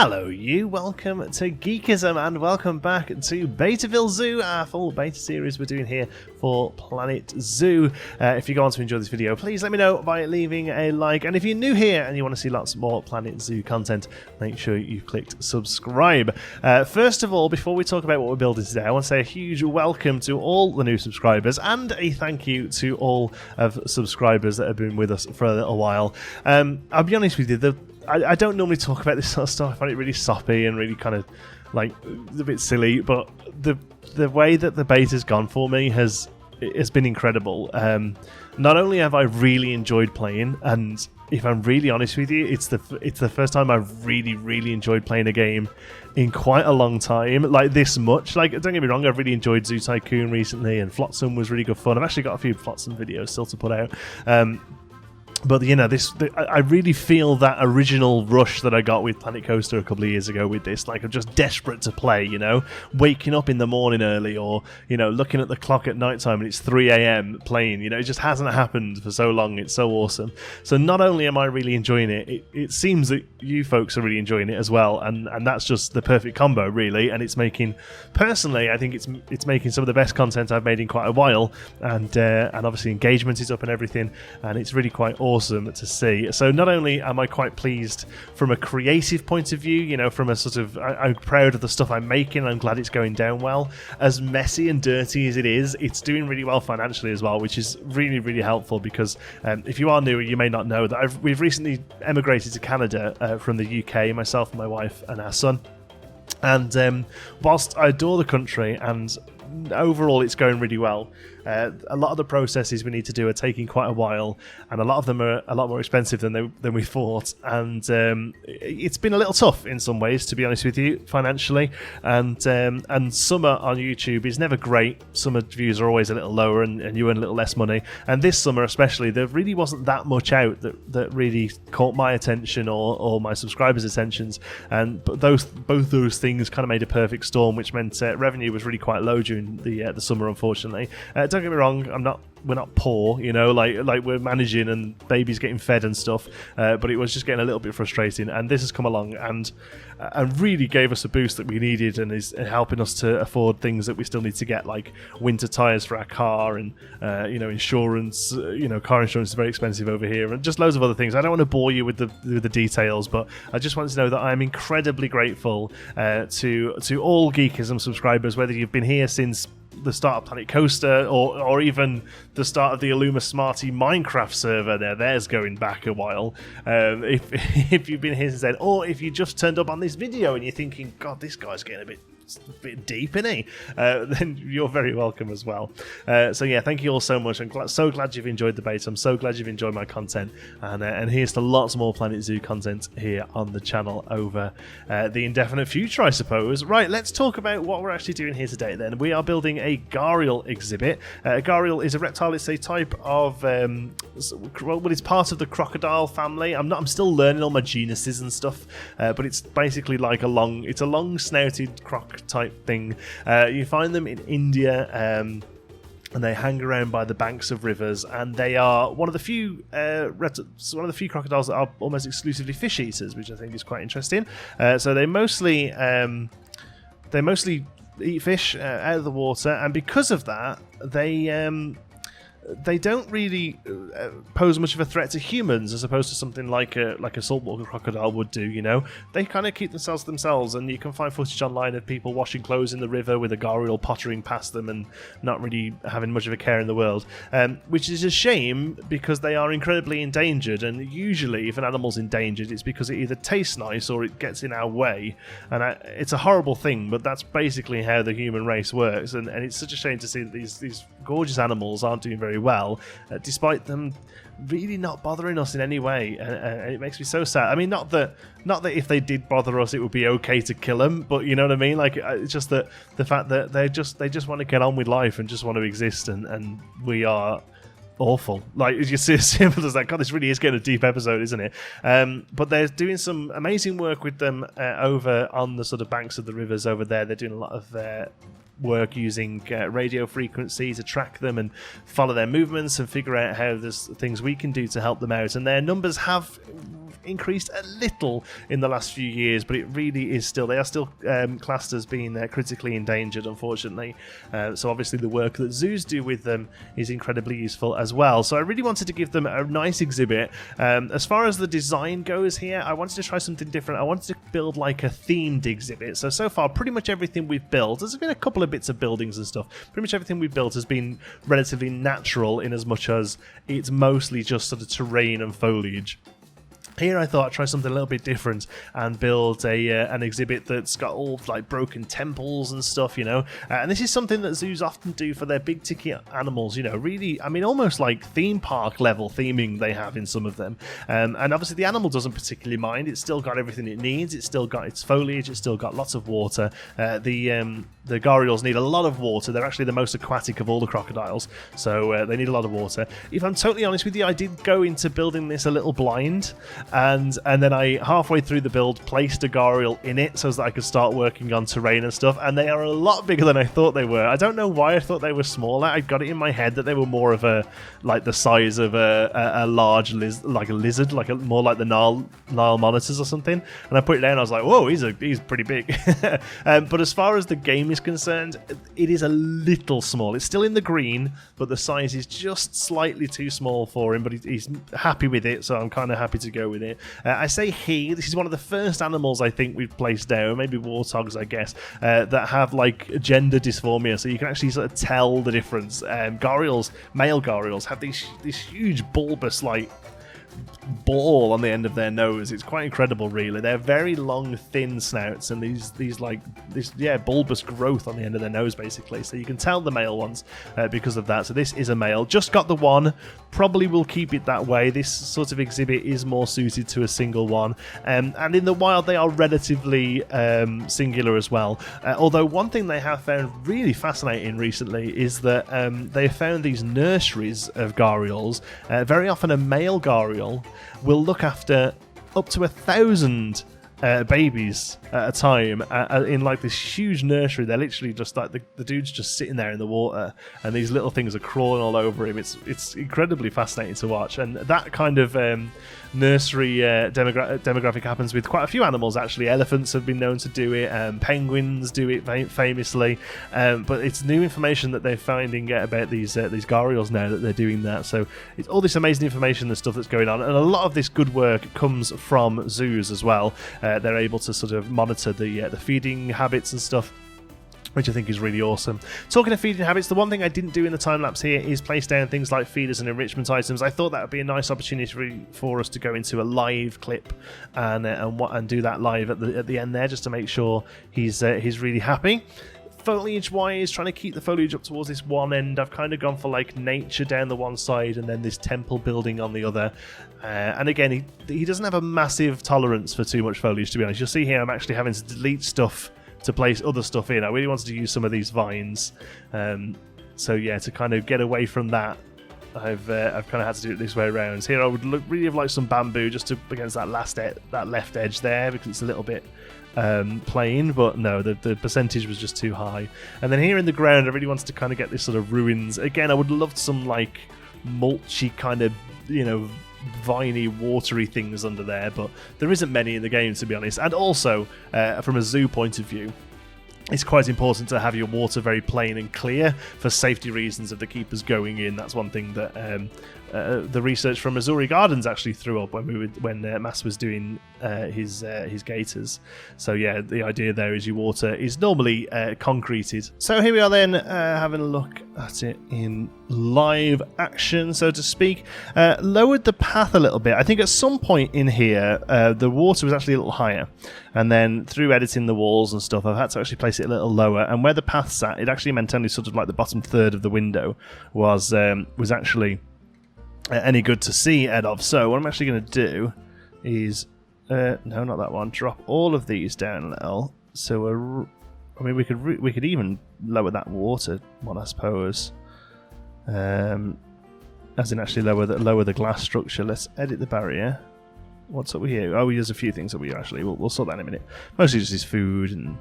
Hello you, welcome to Geekism and welcome back to Betaville Zoo, our full beta series we're doing here for Planet Zoo. If you go on to enjoy this video, please let me know by leaving a like, and if you're new here and you want to see lots more Planet Zoo content, make sure you've clicked subscribe. First of all, before we talk about what we're building today, I want to say a huge welcome to all the new subscribers and a thank you to all of subscribers that have been with us for a little while. I'll be honest with you, I don't normally talk about this sort of stuff. I find it really soppy and really kind of like a bit silly, but the way that the beta's gone for me has been incredible. Not only have I really enjoyed playing, and if I'm really honest with you, it's the first time I've really enjoyed playing a game in quite a long time, like this much. Like, don't get me wrong, I've really enjoyed Zoo Tycoon recently, and Flotsam was really good fun. I've actually got a few Flotsam videos still to put out. But you know, I really feel that original rush that I got with Planet Coaster a couple of years ago with this. Like, I'm just desperate to play, you know, waking up in the morning early, or, you know, looking at the clock at night time and it's 3 a.m. playing. You know, it just hasn't happened for so long. It's so awesome. So not only am I really enjoying it, it seems that you folks are really enjoying it as well, and that's just the perfect combo, really. And it's making, personally, I think it's making some of the best content I've made in quite a while, and obviously engagement is up and everything, and it's really quite awesome to see. So not only am I quite pleased from a creative point of view, you know, from a sort of, I'm proud of the stuff I'm making, I'm glad it's going down well. As messy and dirty as it is, it's doing really well financially as well, which is really helpful, because if you are new, you may not know that we've recently emigrated to Canada from the UK, myself and my wife and our son. And whilst I adore the country and overall it's going really well, a lot of the processes we need to do are taking quite a while, and a lot of them are a lot more expensive than we thought, and it's been a little tough in some ways, to be honest with you, financially. And summer on YouTube is never great. Summer views are always a little lower, and you earn a little less money. And this summer especially, there really wasn't that much out that really caught my attention or my subscribers' attentions, and both those things kind of made a perfect storm, which meant revenue was really quite low during the summer, unfortunately. Don't get me wrong, we're not poor, you know, like we're managing and babies getting fed and stuff, but it was just getting a little bit frustrating, and this has come along and really gave us a boost that we needed, and is helping us to afford things that we still need to get, like winter tires for our car, and you know, insurance. You know, car insurance is very expensive over here, and just loads of other things. I don't want to bore you with the details, but I just want to know that I'm incredibly grateful to all Geekism subscribers, whether you've been here since the start of Planet Coaster, or even the start of the Illuma Smarty Minecraft server. There's going back a while. If you've been here since then, or if you just turned up on this video and you're thinking, God, this guy's getting a bit deep, isn't he? Then you're very welcome as well. So yeah, thank you all so much. I'm so glad you've enjoyed the beta. I'm so glad you've enjoyed my content, and here's to lots more Planet Zoo content here on the channel over the indefinite future, I suppose. Right, let's talk about what we're actually doing here today then. We are building a Gharial exhibit. Gharial is a reptile. It's a type of well, it's part of the crocodile family. I'm still learning all my genuses and stuff, but it's basically like a long snouted croc type thing. You find them in India, and they hang around by the banks of rivers, and they are one of the few crocodiles that are almost exclusively fish eaters, which I think is quite interesting. So they mostly eat fish out of the water, and because of that, they don't really pose much of a threat to humans, as opposed to something like a saltwater crocodile would do. You know, they kind of keep themselves, and you can find footage online of people washing clothes in the river with a Gharial pottering past them and not really having much of a care in the world, which is a shame, because they are incredibly endangered. And usually, if an animal's endangered, it's because it either tastes nice or it gets in our way, and it's a horrible thing, but that's basically how the human race works. And it's such a shame to see that these gorgeous animals aren't doing very well, despite them really not bothering us in any way, and it makes me so sad. I mean, not that if they did bother us, it would be okay to kill them, but you know what I mean. Like, it's just that the fact that they just want to get on with life and just want to exist, and we are awful. Like, it's just as simple as that. God, this really is getting a deep episode, isn't it? But they're doing some amazing work with them over on the sort of banks of the rivers over there. They're doing a lot of work using radio frequency to track them and follow their movements and figure out how there's things we can do to help them out. And their numbers have increased a little in the last few years, but it really is still, they are still classed as being critically endangered, unfortunately. So obviously the work that zoos do with them is incredibly useful as well. So I really wanted to give them a nice exhibit. As far as the design goes here, I wanted to try something different. I wanted to build like a themed exhibit. So far, pretty much everything we've built, there's been a couple of bits of buildings and stuff, pretty much everything we've built has been relatively natural in as much as it's mostly just sort of terrain and foliage. Here I thought I'd try something a little bit different and build an exhibit that's got all like broken temples and stuff, you know. And this is something that zoos often do for their big ticket animals, you know, really, I mean, almost like theme park level theming they have in some of them. And obviously the animal doesn't particularly mind. It's still got everything it needs. It's still got its foliage. It's still got lots of water. The gharials need a lot of water. They're actually the most aquatic of all the crocodiles, so they need a lot of water. If I'm totally honest with you, I did go into building this a little blind. And then I, halfway through the build, placed a Gharial in it so that I could start working on terrain and stuff, and they are a lot bigger than I thought they were. I don't know why I thought they were smaller. I got it in my head that they were more of a, like the size of a large lizard, more like the Nile monitors or something. And I put it down, I was like, whoa, he's pretty big. But as far as the game is concerned, it is a little small. It's still in the green, but the size is just slightly too small for him, but he's happy with it, so I'm kind of happy to go with it. I say this is one of the first animals I think we've placed down, maybe warthogs I guess, that have like gender dysphoria, so you can actually sort of tell the difference. Gharials, male Gharials, have these huge bulbous like ball on the end of their nose. It's quite incredible, really. They're very long, thin snouts, and these bulbous growth on the end of their nose, basically. So you can tell the male ones because of that. So this is a male. Just got the one. Probably will keep it that way. This sort of exhibit is more suited to a single one, and in the wild they are relatively singular as well. Although one thing they have found really fascinating recently is that they found these nurseries of Gharials. Very often a male Gharial will look after up to 1,000 babies at a time in like this huge nursery. They're literally just like the dude's just sitting there in the water, and these little things are crawling all over him. It's incredibly fascinating to watch, and that kind of nursery demographic happens with quite a few animals actually. Elephants have been known to do it, penguins do it famously, but it's new information that they're finding about these Gharials now that they're doing that. So it's all this amazing information and stuff that's going on, and a lot of this good work comes from zoos as well. They're able to sort of monitor the feeding habits and stuff, which I think is really awesome. Talking of feeding habits, the one thing I didn't do in the time lapse here is place down things like feeders and enrichment items. I thought that would be a nice opportunity for us to go into a live clip and do that live at the end there, just to make sure he's really happy. Foliage wise, trying to keep the foliage up towards this one end. I've kind of gone for like nature down the one side and then this temple building on the other. And again, he doesn't have a massive tolerance for too much foliage, to be honest. You'll see here I'm actually having to delete stuff to place other stuff in. I really wanted to use some of these vines. So yeah, to kind of get away from that, I've kind of had to do it this way around. Here I would really have liked some bamboo just against that left edge there, because it's a little bit plain, but no, the percentage was just too high. And then here in the ground I really wanted to kind of get this sort of ruins. Again, I would have loved some like mulchy kind of, you know, viney, watery things under there, but there isn't many in the game, to be honest. And also, from a zoo point of view, it's quite important to have your water very plain and clear for safety reasons of the keepers going in. That's one thing that the research from Missouri Gardens actually threw up when Mass was doing his gators. So yeah, the idea there is your water is normally concreted. So here we are then, having a look at it in live action, so to speak. Lowered the path a little bit. I think at some point in here the water was actually a little higher, and then through editing the walls and stuff I've had to actually place it a little lower, and where the path sat, it actually meant only sort of like the bottom third of the window was actually any good to see out of. So what I'm actually going to do is no, not that one, drop all of these down a little. So I mean we could even lower that water one, I suppose, as in actually lower the glass structure. Let's edit the barrier. What's up with here? Oh, there's a few things that we actually we'll sort that in a minute. Mostly just his food and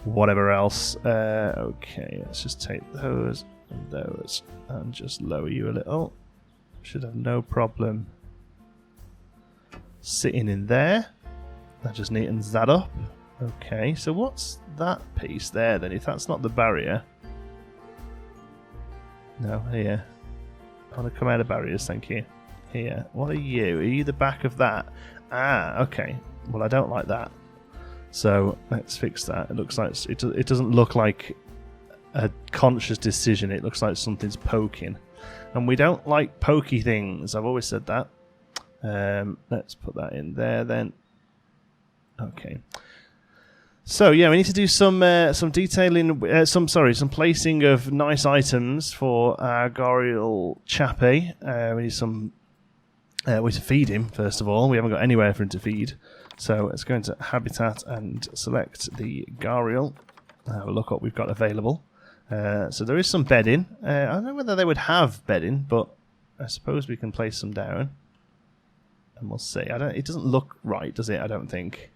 whatever else. Okay, let's just take those and those and just lower you a little. Should have no problem sitting in there. That just neatens that up. Okay, so what's that piece there then? If that's not the barrier. No, here. I want to come out of barriers, thank you. Here. What are you? Are you the back of that? Ah, okay. Well, I don't like that. So let's fix that. It looks like it doesn't look like a conscious decision. It looks like something's poking. And we don't like pokey things. I've always said that. Let's put that in there then. Okay. So yeah, we need to do some detailing, some placing of nice items for our Gharial chappie. We need some way to feed him first of all. We haven't got anywhere for him to feed, so let's go into habitat and select the Gharial. Have a look what we've got available. So there is some bedding. I don't know whether they would have bedding, but I suppose we can place some down, and we'll see. It doesn't look right, does it? I don't think.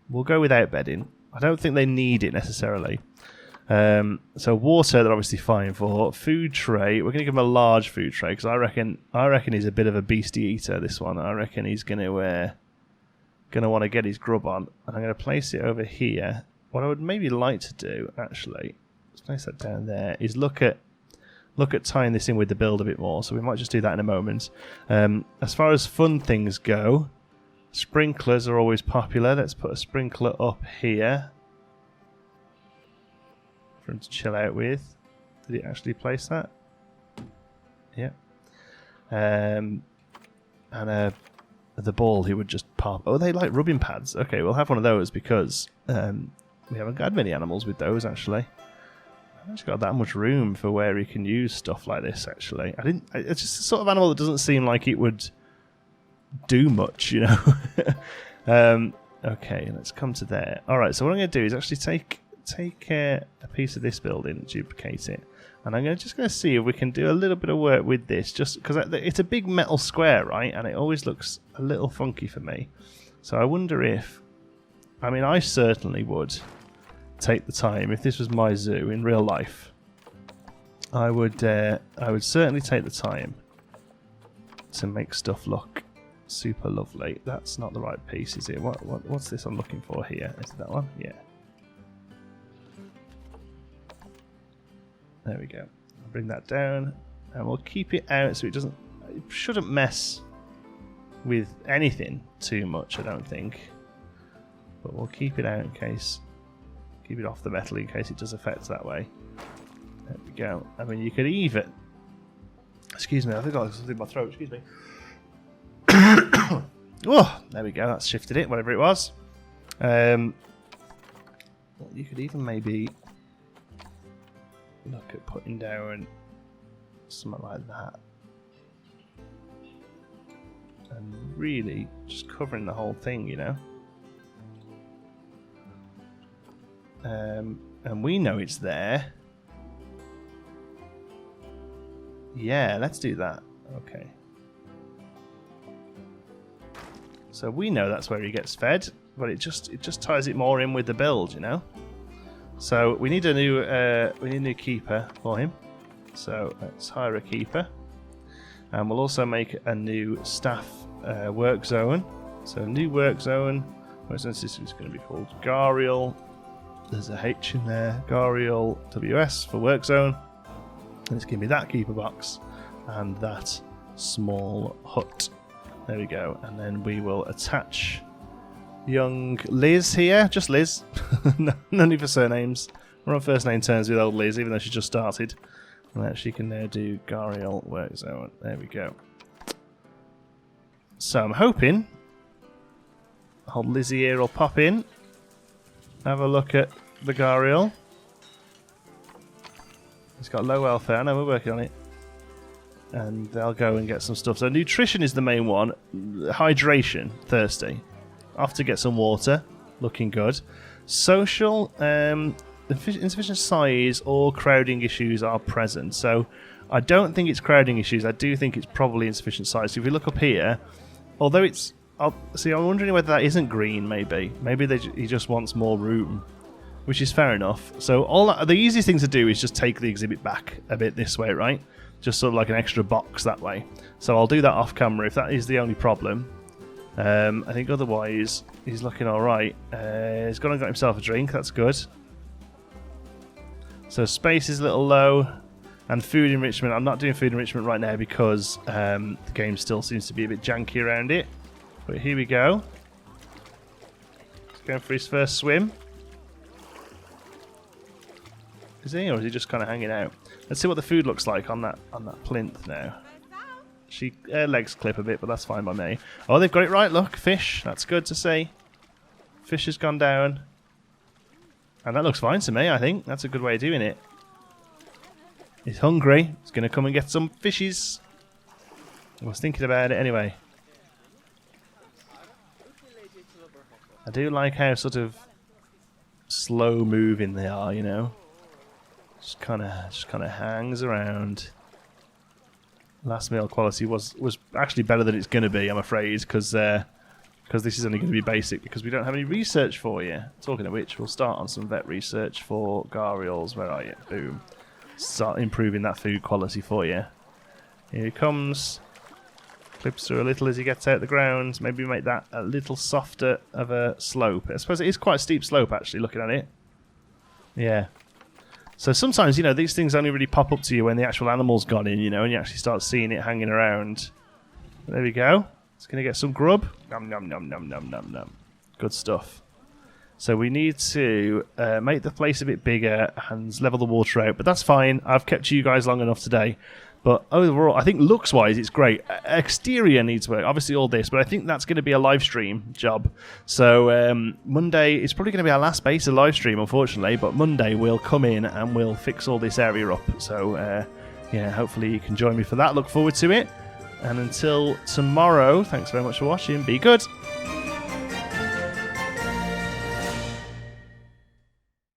We'll go without bedding. I don't think they need it necessarily. So water, they're obviously fine for. Food tray, we're going to give him a large food tray because I reckon he's a bit of a beastie eater. This one, I reckon he's going to want to get his grub on, and I'm going to place it over here. What I would maybe like to do, actually, let's place that down there, is look at tying this in with the build a bit more. So we might just do that in a moment. As far as fun things go. Sprinklers are always popular. Let's put a sprinkler up here for him to chill out with. Did he actually place that? Yeah. And the ball he would just pop. Oh, they like rubbing pads. Okay, we'll have one of those because we haven't got many animals with those actually. I haven't got that much room for where he can use stuff like this actually. It's just the sort of animal that doesn't seem like it would do much, you know. Okay, let's come to there. Alright, so what I'm going to do is actually take a piece of this building, duplicate it, and I'm just going to see if we can do a little bit of work with this, just because it's a big metal square, right, and it always looks a little funky for me. So I wonder if, I mean, I certainly would take the time, if this was my zoo in real life, I would certainly take the time to make stuff look super lovely. That's not the right piece, is it? What's this I'm looking for here? Is it that one? Yeah. There we go. I'll bring that down, and we'll keep it out so it shouldn't mess with anything too much, I don't think. But we'll keep it out in case, keep it off the metal in case it does affect that way. There we go. I mean, you could even, excuse me, I think I got something in my throat, excuse me. Oh, there we go, that's shifted it, whatever it was. You could even maybe look at putting down something like that. And really just covering the whole thing, you know. And we know it's there. Yeah, let's do that. Okay. So we know that's where he gets fed, but it just ties it more in with the build, you know. So we need a new keeper for him. So let's hire a keeper, and we'll also make a new staff work zone. So new work zone. Work zone system is going to be called Gharial. There's a H in there. Gharial WS for work zone. And it's going to be that keeper box and that small hut. There we go, and then we will attach young Liz here, just Liz, no need for surnames. We're on first name terms with old Liz, even though she just started. And she can now do Gharial work zone. There we go. So I'm hoping old Lizzie here will pop in, have a look at the Gharial. He's got low welfare, I know we're working on it. And they'll go and get some stuff. So nutrition is the main one. Hydration, thirsty. Off to get some water. Looking good. Social, insufficient size or crowding issues are present. So I don't think it's crowding issues. I do think it's probably insufficient size. So if you look up here, although it's... I'm wondering whether that isn't green, maybe. Maybe he just wants more room, which is fair enough. So the easiest thing to do is just take the exhibit back a bit this way, right? Just sort of like an extra box that way. So I'll do that off camera if that is the only problem. I think otherwise he's looking alright. He's gone and got himself a drink, that's good. So space is a little low. And food enrichment, I'm not doing food enrichment right now because the game still seems to be a bit janky around it. But here we go. He's going for his first swim. Is he, or is he just kind of hanging out? Let's see what the food looks like on that plinth now. Legs clip a bit, but that's fine by me. Oh, they've got it right, look. Fish. That's good to see. Fish has gone down. And that looks fine to me, I think. That's a good way of doing it. He's hungry. He's going to come and get some fishes. I was thinking about it anyway. I do like how sort of slow moving they are, you know. Just kind of hangs around. Last meal quality was actually better than it's going to be, I'm afraid, because this is only going to be basic because we don't have any research for you. Talking of which, we'll start on some vet research for Gharials. Where are you? Boom. Start improving that food quality for you. Here he comes. Clips through a little as he gets out the ground. Maybe make that a little softer of a slope. I suppose it is quite a steep slope, actually, looking at it. Yeah. So sometimes, you know, these things only really pop up to you when the actual animal's gone in, you know, and you actually start seeing it hanging around. There we go. It's going to get some grub. Nom, nom, nom, nom, nom, nom, nom. Good stuff. So we need to make the place a bit bigger and level the water out, but that's fine. I've kept you guys long enough today. But overall, I think looks-wise, it's great. Exterior needs work, obviously all this, but I think that's going to be a live stream job. So Monday is probably going to be our last beta live stream, unfortunately, but Monday we'll come in and we'll fix all this area up. So, yeah, hopefully you can join me for that. Look forward to it. And until tomorrow, thanks very much for watching. Be good.